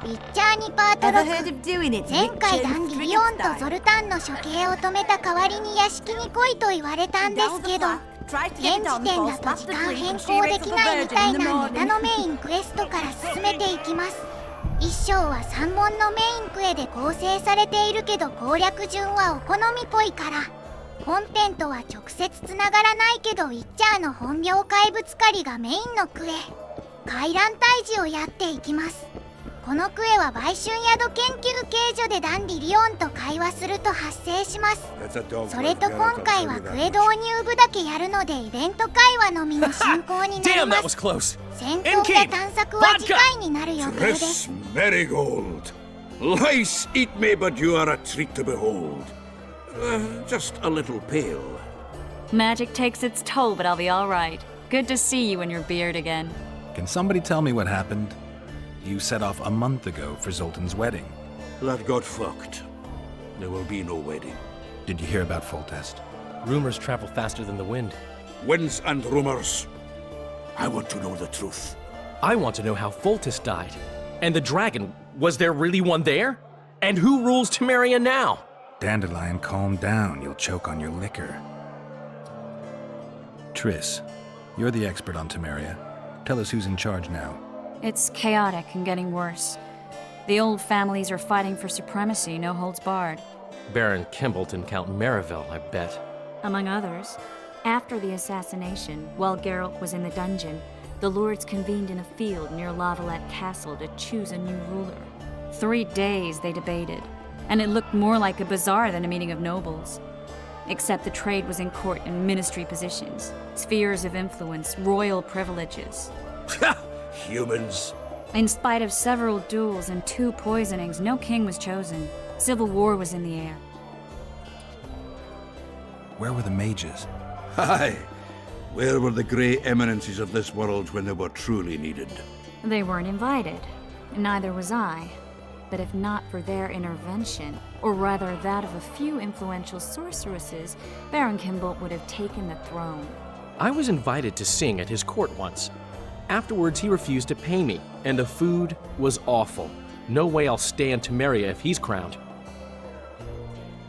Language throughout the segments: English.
ウィッチャー2パート6。前回ダンディリオンとゾルタンの処刑を止めた代わりに屋敷に来いと言われたんですけど、現時点だと時間変更できないみたいなネタのメインクエストから進めていきます。1章は3本のメインクエで構成されているけど、攻略順はお好みっぽいから本編とは直接つながらないけど、ウィッチャーの本業怪物狩りがメインのクエ、回覧退治をやっていきます。このクエは売春宿研究形所でダンディリオンと会話すると発生します。それと今回はクエ導入部だけやるのでイベント会話のみの進行になります。戦闘や探索は次回になる予定です。Marigold, lice eat me, but you are a treat to behold. Just a little pale. Magic takes its toll, but I'll be all right. Good to see you and your beard again. Can somebody tell me what happened? You set off a month ago for Zoltan's wedding. That got fucked. There will be no wedding. Did you hear about Foltest? Rumors travel faster than the wind. Winds and rumors. I want to know the truth. I want to know how Foltest died. And the dragon, was there really one there? And who rules Temeria now? Dandelion, calm down. You'll choke on your liquor. Triss, you're the expert on Temeria. Tell us who's in charge now. It's chaotic and getting worse. The old families are fighting for supremacy, no holds barred. Baron Kimbolt and Count Mariville, I bet. Among others. After the assassination, while Geralt was in the dungeon, the lords convened in a field near Lavalette Castle to choose a new ruler. 3 days they debated, and it looked more like a bazaar than a meeting of nobles. Except the trade was in court and ministry positions, spheres of influence, royal privileges. Humans. In spite of several duels and 2 poisonings, no king was chosen. Civil war was in the air. Where were the mages? Aye. Where were the grey eminences of this world when they were truly needed? They weren't invited. Neither was I. But if not for their intervention, or rather that of a few influential sorceresses, Baron Kimbolt would have taken the throne. I was invited to sing at his court once. Afterwards, he refused to pay me, and the food was awful. No way I'll stay in Temeria if he's crowned.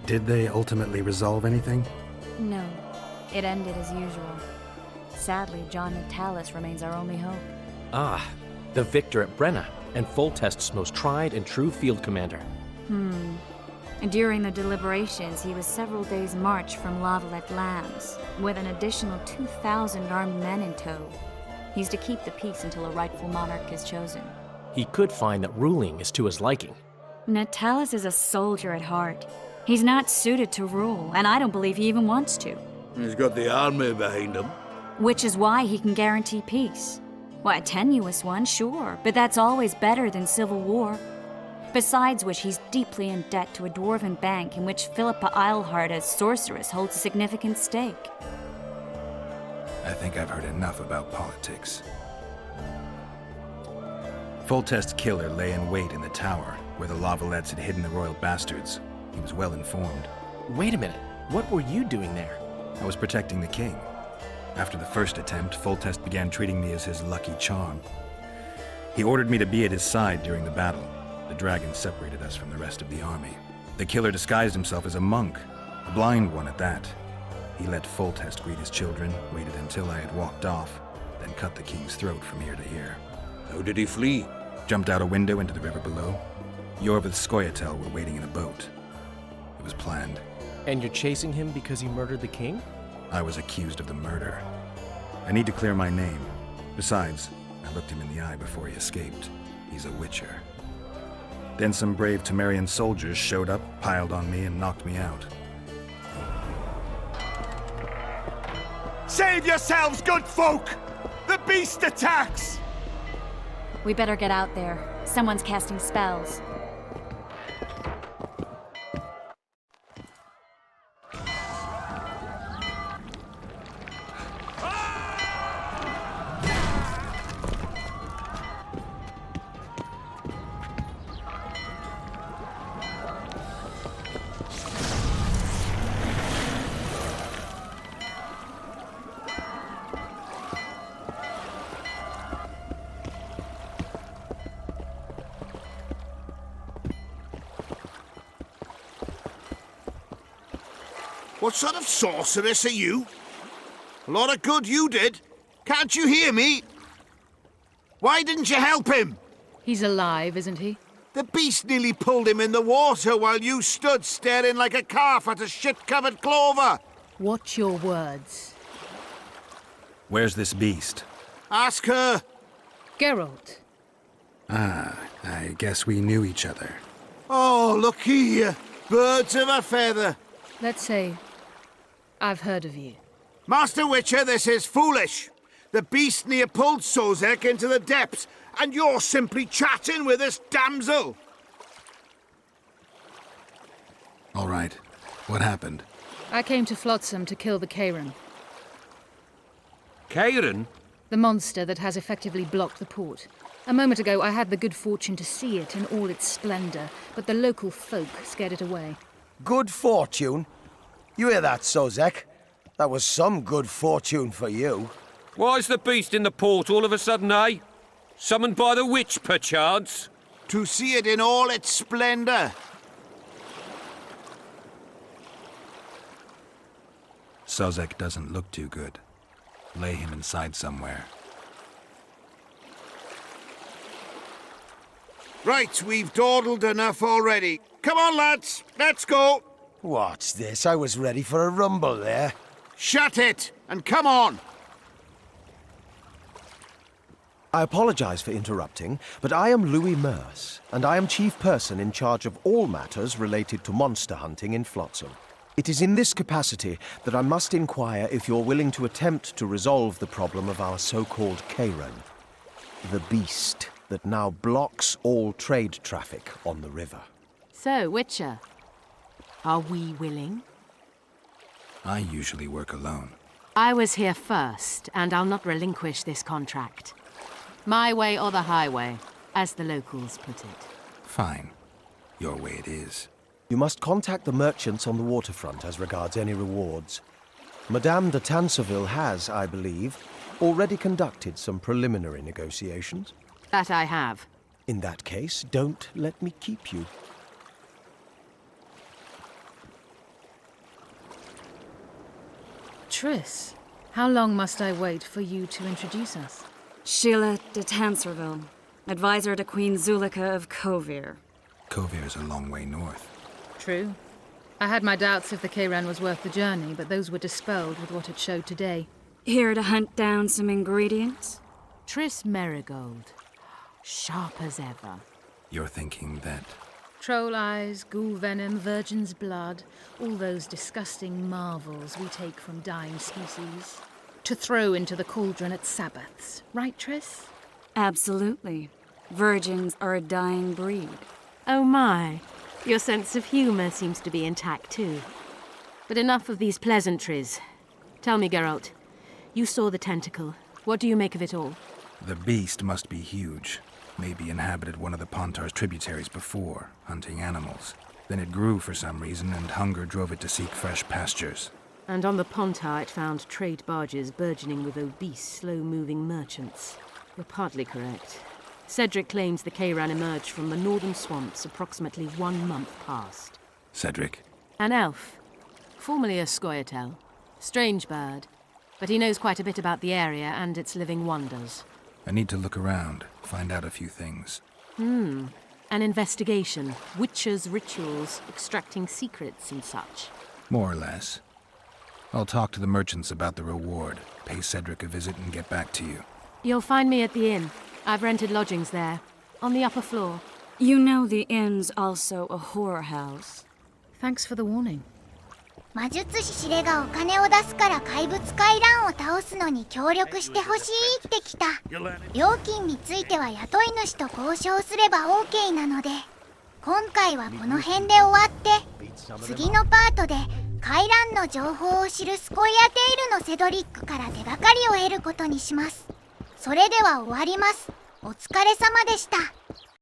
Did they ultimately resolve anything? No. It ended as usual. Sadly, John Natalis remains our only hope. Ah, the victor at Brenna, and Foltest's most tried and true field commander. During the deliberations, he was several days' march from Lavalette lands, with an additional 2,000 armed men in tow. He's to keep the peace until a rightful monarch is chosen. He could find that ruling is to his liking. Natalis is a soldier at heart. He's not suited to rule, and I don't believe he even wants to. He's got the army behind him. Which is why he can guarantee peace. Well, a tenuous one, sure, but that's always better than civil war. Besides which, he's deeply in debt to a dwarven bank in which Philippa Eilhart, as sorceress, holds a significant stake. I think I've heard enough about politics. Foltest's killer lay in wait in the tower, where the Lavalettes had hidden the royal bastards. He was well informed. Wait a minute, what were you doing there? I was protecting the king. After the first attempt, Foltest began treating me as his lucky charm. He ordered me to be at his side during the battle. The dragon separated us from the rest of the army. The killer disguised himself as a monk, a blind one at that. He let Foltest greet his children, waited until I had walked off, then cut the king's throat from ear to ear. How did he flee? Jumped out a window into the river below. Yorvith Scoia'tael were waiting in a boat. It was planned. And you're chasing him because he murdered the king? I was accused of the murder. I need to clear my name. Besides, I looked him in the eye before he escaped. He's a witcher. Then some brave Temerian soldiers showed up, piled on me, and knocked me out. Save yourselves, good folk! The beast attacks! We better get out there. Someone's casting spells. What sort of sorceress are you? A lot of good you did. Can't you hear me? Why didn't you help him? He's alive, isn't he? The beast nearly pulled him in the water while you stood staring like a calf at a shit-covered clover. Watch your words. Where's this beast? Ask her. Geralt. Ah, I guess we knew each other. Oh, look here. Birds of a feather. Let's say I've heard of you. Master Witcher, this is foolish. The beast near pulled Sozek into the depths, and you're simply chatting with this damsel. All right. What happened? I came to Flotsam to kill the Kairan, Kairan? the monster that has effectively blocked the port. A moment ago, I had the good fortune to see it in all its splendor, but the local folk scared it away. Good fortune? You hear that, Sozek? That was some good fortune for you. Why's the beast in the port all of a sudden, eh? Summoned by the witch, perchance? To see it in all its splendor. Sozek doesn't look too good. Lay him inside somewhere. Right, we've dawdled enough already. Come on, lads, let's go. What's this? I was ready for a rumble there. Shut it, and come on. I apologize for interrupting, but I am Louis Merce, and I am chief person in charge of all matters related to monster hunting in Flotsam. It is in this capacity that I must inquire if you're willing to attempt to resolve the problem of our so-called Kairan, the beast that now blocks all trade traffic on the river. So, Witcher, are we willing? I usually work alone. I was here first, and I'll not relinquish this contract. My way or the highway, as the locals put it. Fine. Your way it is. You must contact the merchants on the waterfront as regards any rewards. Madame de Tanseville has, I believe, already conducted some preliminary negotiations. That I have. In that case, don't let me keep you. Triss, how long must I wait for you to introduce us? Sheila de Tanserville, advisor to Queen Zulika of Kovir. Kovir's a long way north. True. I had my doubts if the Kairan was worth the journey, but those were dispelled with what it showed today. Here to hunt down some ingredients? Triss Merigold. Sharp as ever. You're thinking that... Troll eyes, ghoul venom, virgin's blood, all those disgusting marvels we take from dying species, to throw into the cauldron at Sabbaths. Right, Triss? Absolutely. Virgins are a dying breed. Oh my. Your sense of humor seems to be intact too. But enough of these pleasantries. Tell me, Geralt, you saw the tentacle. What do you make of it all? The beast must be huge. Maybe inhabited one of the Pontar's tributaries before, hunting animals. Then it grew for some reason, and hunger drove it to seek fresh pastures. And on the Pontar it found trade barges burgeoning with obese, slow-moving merchants. You're partly correct. Cedric claims the Kairan emerged from the northern swamps approximately 1 month past. Cedric? An elf. Formerly a Scoia'tael. Strange bird. But he knows quite a bit about the area and its living wonders. I need to look around, find out a few things. An investigation. Witchers' rituals, extracting secrets and such. More or less. I'll talk to the merchants about the reward, pay Cedric a visit and get back to you. You'll find me at the inn. I've rented lodgings there, on the upper floor. You know the inn's also a whorehouse. Thanks for the warning. 魔術師シレがお金を出すから怪物回覧を倒すのに協力してほしいってきた。料金については雇い主と交渉すれば OK なので、今回はこの辺で終わって、次のパートで回覧の情報を知るスコイアテイルのセドリックから手がかりを得ることにします。それでは終わります。お疲れ様でした。